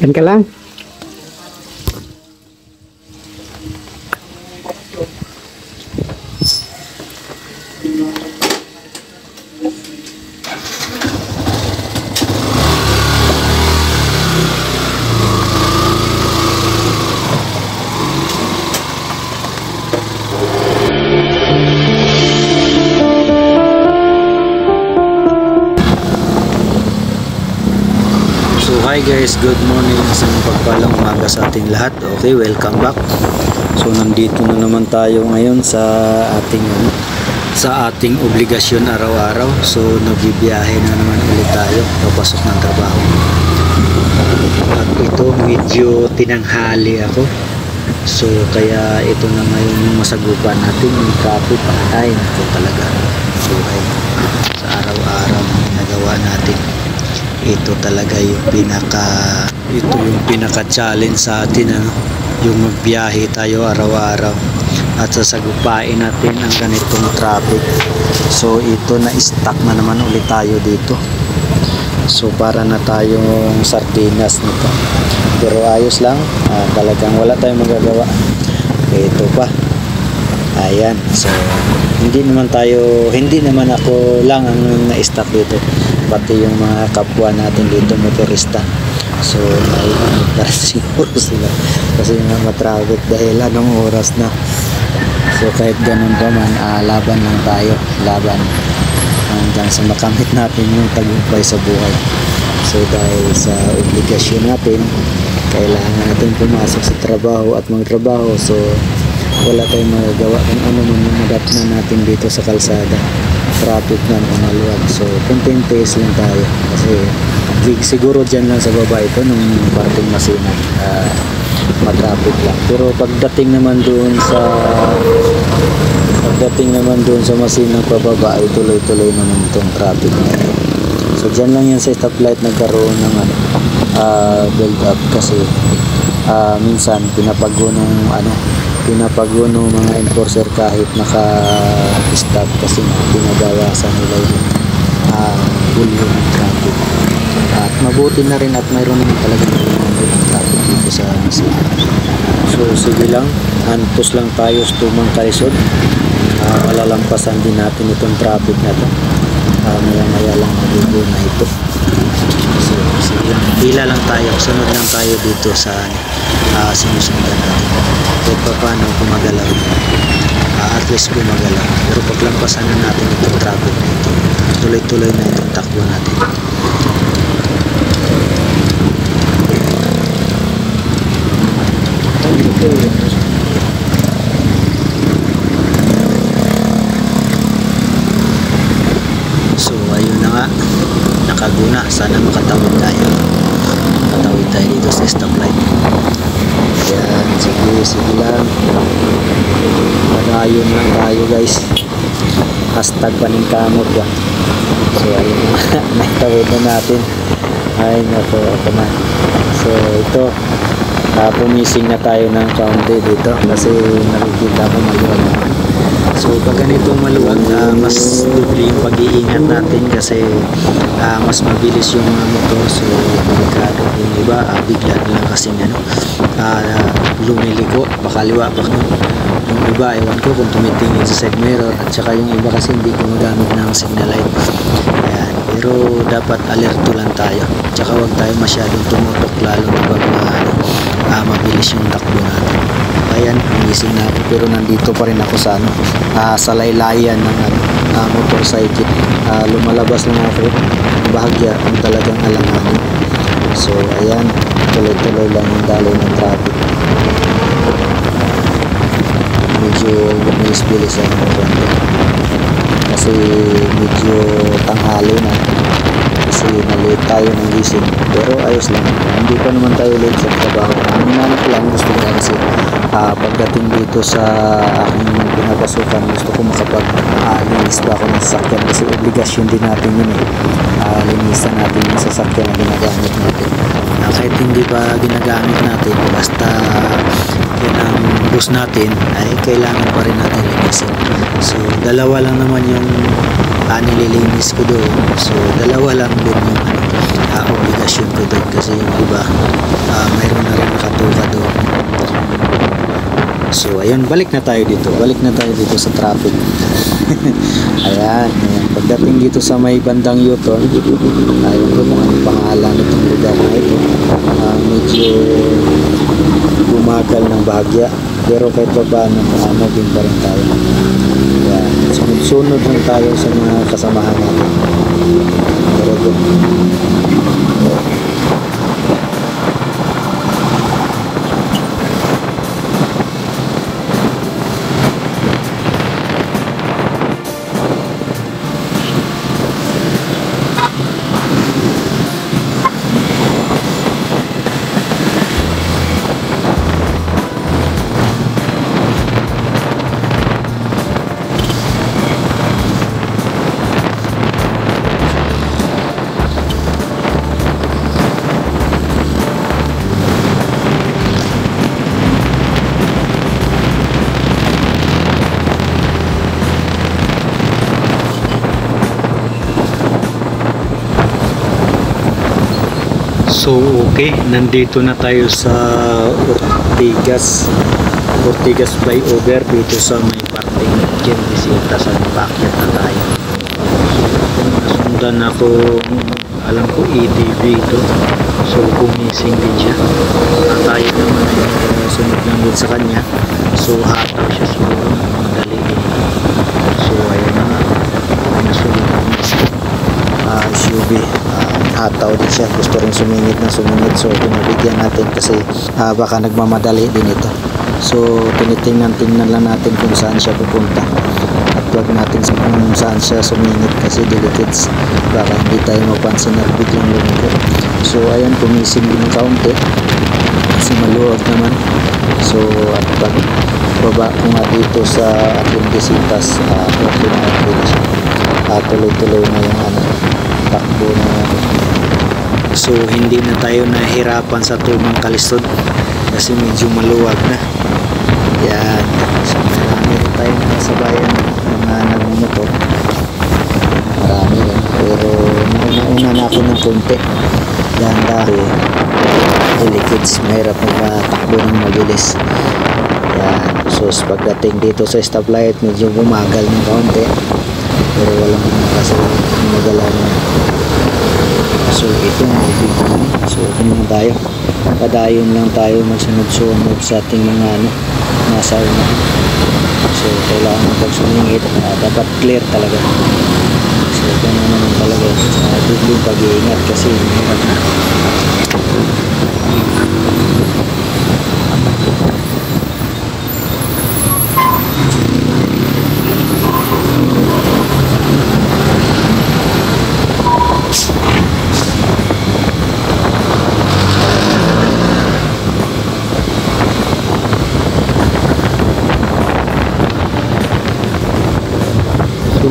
Yan ka lang. Hi guys, good morning. Isang pagpalang umaga sa ating lahat. Okay, welcome back. So nandito na naman tayo ngayon sa ating obligasyon araw-araw. So nagbibiyahe na naman ulit tayo papasok ng trabaho. At ito medyo tinanghali ako. So kaya ito na ngayon yung masagupan natin, yung traffic. Ay, ito talaga. So sa araw-araw na ginagawa natin. Ito talaga yung pinaka challenge sa atin, yung magbiyahe tayo araw-araw at sasagupain natin ang ganitong traffic. So ito na stuck na naman ulit tayo dito. So para na tayong sardinas nito, pero ayos lang, talagang wala tayong magagawa. Ito pa, ayan. So hindi naman ako lang ang na-stuck dito, pati yung mga kapwa natin dito motorista. So may siguro sila kasi nga matraffic dahil anong oras na. So kahit ganun pa man, laban lang tayo, laban hanggang sa makamit natin yung tagumpay sa buhay. So dahil sa obligasyon natin, kailangan natin pumasok sa trabaho at magtrabaho. So wala tayong magagawa kung ano man yung madatnan natin dito sa kalsada. Traffic na umaluwag. So konting pace lang tayo kasi siguro dyan lang sa baba ito nung parting Masinan, matraffic lang. Pero pagdating naman doon sa Masinang pababa ay tuloy-tuloy naman itong traffic na ito. So dyan lang yan sa stoplight nagkaroon ng build up kasi minsan pinapagunong mga enforcer kahit naka-stop kasi pinagawasan nila yung volume ng traffic. At mabuti na rin at mayroon naman talagang ng traffic dito sa Masinan. So sige lang, antos lang tayo sa tumang kalisod. Malalampasan din natin itong traffic na ito. Maya lang magugo na ito. So sige lang, pila lang tayo, sunod lang tayo dito sa sinusundan natin. Kahit pa paano gumagalaw, at least gumagalaw. Pero paglampasan na natin itong traffic na ito, tuloy-tuloy na itong takbo natin. So ayun na nga, nakaguna. Sana makatawid tayo dito sa stoplight. Ayan, sige lang, madayon lang tayo guys. Hashtag paningkamot ba. So ayun na, natawid na natin. Ay nako, man. So ito, pumising na tayo ng kaunti dito kasi nakikita ko maluwag naman. So pag ganito maluwag, mas doble yung pag-iingat natin kasi mas mabilis yung mga motor. So delikado yung iba, bigla lang kasi lumiliko, pakaliwa pa yung iba, ewan ko kung tumitingin sa side mirror, at saka yung iba kasi hindi gumagamit ng signal light. Ayan, pero dapat alerto lang tayo, tsaka huwag tayo masyadong tumutok lalo na pag mabilis yung takbo natin. Ayan, gising na ako pero nandito pa rin ako sa laylayan ng motorcycle. Lumalabas lang ako bahagya kung talagang alanganin. So ayan, tuloy-tuloy lang yung daloy ng traffic. Medyo bumilis-bilis ang mga kasi medyo tanghali na kasi nalate tayo ng gising, pero ayos lang, hindi pa naman tayo late sa trabaho. Ang inanak lang, gusto ko kasi pagdating dito sa aking pinapasukan, gusto ko linis ba ako ng sasakyan kasi obligasyon din natin yun linisan natin yung sasakyan na ginagamit natin. Kahit hindi pa ginagamit natin, basta yan ang bus natin, ay kailangan pa rin natin linisin. So dalawa lang naman yung nililinis ko doon. So dalawa lang din yung obligasyon ko doon kasi yung iba So ayun, balik na tayo dito sa traffic. Ayan, pagdating dito sa may bandang U-turn, ayun ko kung anong pangalan itong lugar na ito. Medyo bumagal ng bahagya, pero kahit pa paano moving pa rin tayo. Ayan, sunod lang tayo sa mga kasamahan natin. Pero good. So okay, nandito na tayo sa Ortigas flyover dito sa may parting Quezon sa Bakyat na tayo. So nasundan ako, alam ko EDV ito, so gumising din siya at tayo naman ay sunod lang din sa kanya, so hataw siya siguro madali din. So ayun na nga, nasunod SUV, hataw din siya, gusto rin sumingit, so pinabigyan natin kasi baka nagmamadali din ito. So tinitingnan lang natin kung saan siya pupunta at wag natin kung saan siya sumingit kasi delicates, baka hindi tayo mapansin at biglang lumiko. So ayan, pumising din ng kaunti kasi maluwag naman. So at pag baba ko nga dito sa Quezon, okay na siya, tuloy-tuloy na yung takbo na. So hindi na tayo nahirapan sa tumang kalisod kasi medyo maluwag na. Yan, so marami rin tayo nakasabayan mga nagmumotor, marami rin, pero nauna na ako ng konti dahil delicates, mahirap magpatakbo ng mabilis. Yan, so pagdating dito sa stoplight medyo bumagal ng kaunti, pero walang kasi magala na. So ito na ibig. So kung tayo, padayon lang tayo, magsunod-sunod sa ating mga nasa una. So kailangan pag sumingit, dapat clear talaga. So ganun naman talaga, biglang pag-iingat kasi mahirap na.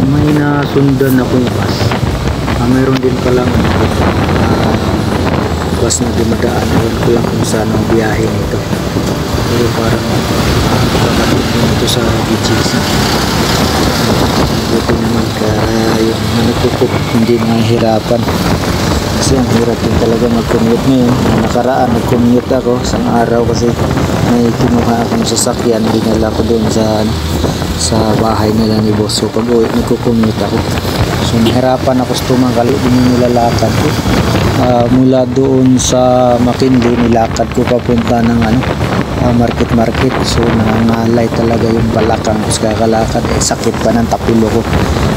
May nasundan akong bus, mayroon din palang bus na dumadaan, ewan ko lang kung saan ang biyahe nito, pero parang kapatid nito sa BGC. Buti naman yung managkukop hindi mahirapan kasi ang hirap din talaga mag-commute ngayon. Nakaraan nag-commute ako isang araw kasi may kinuha akong sasakyan, dinala ko doon sa bahay nila ni boss. So pag uwi nagko-commute ako, so nahirapan ako sa tumangkali din yung nilalakad ko mula doon sa McKinley, nilakad ko papunta ng market. So nangangalay talaga yung balakang ko sa kakalakad, sakit pa ng tapilo ko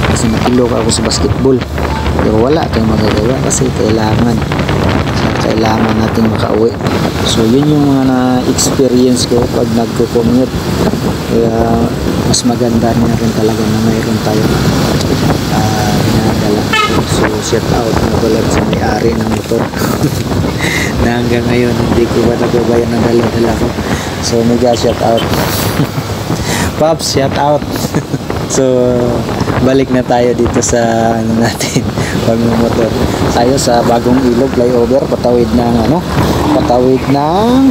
kasi natulog ako sa basketball, pero wala tayong magagawa kasi kailangan natin makauwi. So yun yung mga na-experience ko pag nagko-commute. Kaya mas maganda na rin talaga na mayroon tayo dinadala. So shout out na pala sa may-ari ng motor na hanggang ngayon hindi ko pa nagabayan ng dala-dala ko. So mega shout out Pops, shout out. So balik na tayo dito sa natin pagmumotor tayo sa bagong ilog flyover, patawid ng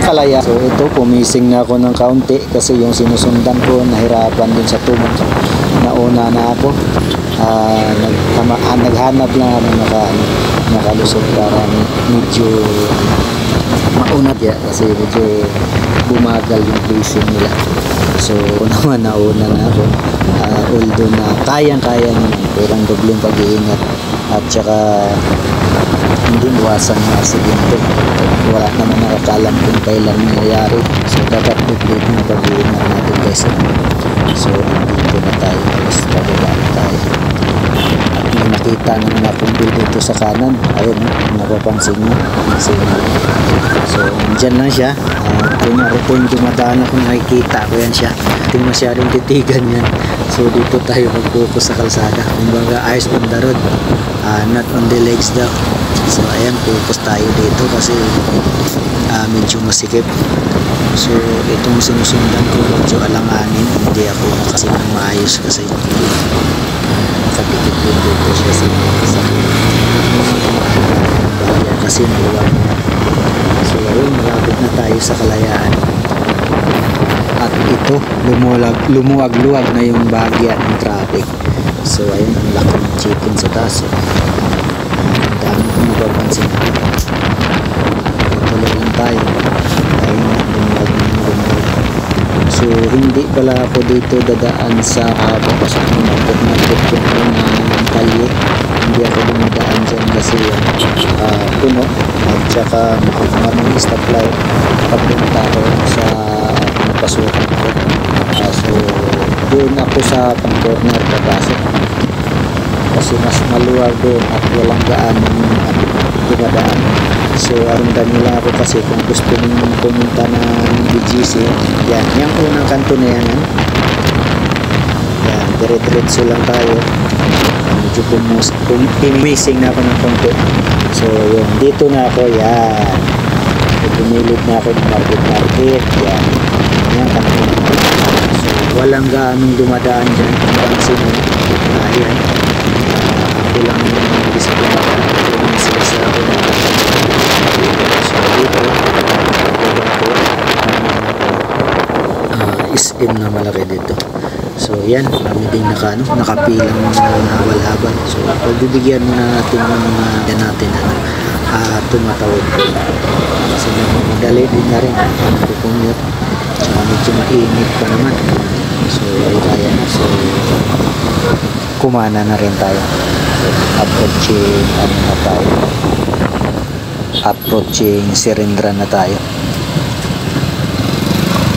Kalaya. So ito, pumising na ako ng kaunti kasi yung sinusundan ko nahirapan din sa tumang, nauna na ako, naghanap lang nakalusot para medyo maunat kasi medyo bumagal yung pacing nila. So naman nauna na ako, although na kayang-kaya naman, pero ang dobleng pag-iingat at saka hindi iwasan ng aksidente. Wala naman nakakalam kung kailan nangyayari, so dapat dobleng na pag-iingat natin guys. So dito na tayo, tapos pababa na tayo. At may nakita naman akong building dito sa kanan, ayun, napapansin nyo. So andyan lang siya. Kunyari po yung dumadaan ako, nakikita ko yan siya. Hindi masyadong titigan yan. So dito tayo mag-focus sa kalsada. Kumbaga eyes on the road, not on the legs daw. So ayan, focus tayo dito kasi medyo masikip. So itong sinusundan ko medyo alanganin, hindi ako makasinang maayos kasi nakadikit din dito siya sa bayan kasi maluwag. So ayun, malapit na tayo sa Kalayaan. At ito, lumuwag-luwag na yung bahagya ng traffic. So ayun, ang laki ng chicken sa taas. Ang dami kong mapapansin. Tuloy lang tayo. Ayun, lumuwag. So hindi pala ako dito dadaan sa papasok ng market yung ng kalye. Hindi ako dumadaan dyan kasi puno at saka maraming stoplight papunta ako sa pinapasukan ko. So doon ako sa pang-corner papasok kasi mas maluwag doon at walang gaanong dumadaan. So arundan nila ako kasi kung gusto nyo pumunta ng BGC, yan, yung unang kanto na yan, yan, dire-diretso lang tayo. Medyo pumising na ako ng konti. So yun, dito na ako, yan, pumilid na ako ng market, yan, yan, kanto. So walang gaanong dumadaan dyan, hanggang sino, yan, ako lang yung bisa dumadaan, yung sila ako na. So dito SM na malaki dito. So yan, kami din nakapilang walhaban. So pagbibigyan muna natin ng mga yan natin tumatawid ko. Kasi madali din na rin mag-commute. So medyo mainit pa naman. So ay kaya na. So kumana na rin tayo. So, approaching Sirindra na tayo.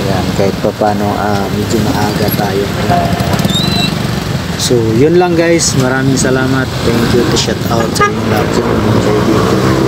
Yan, kahit pa paano medyo maaga tayo. So yun lang guys, maraming salamat. Thank you to shout out sa inyong lahat sa mga kaibigan.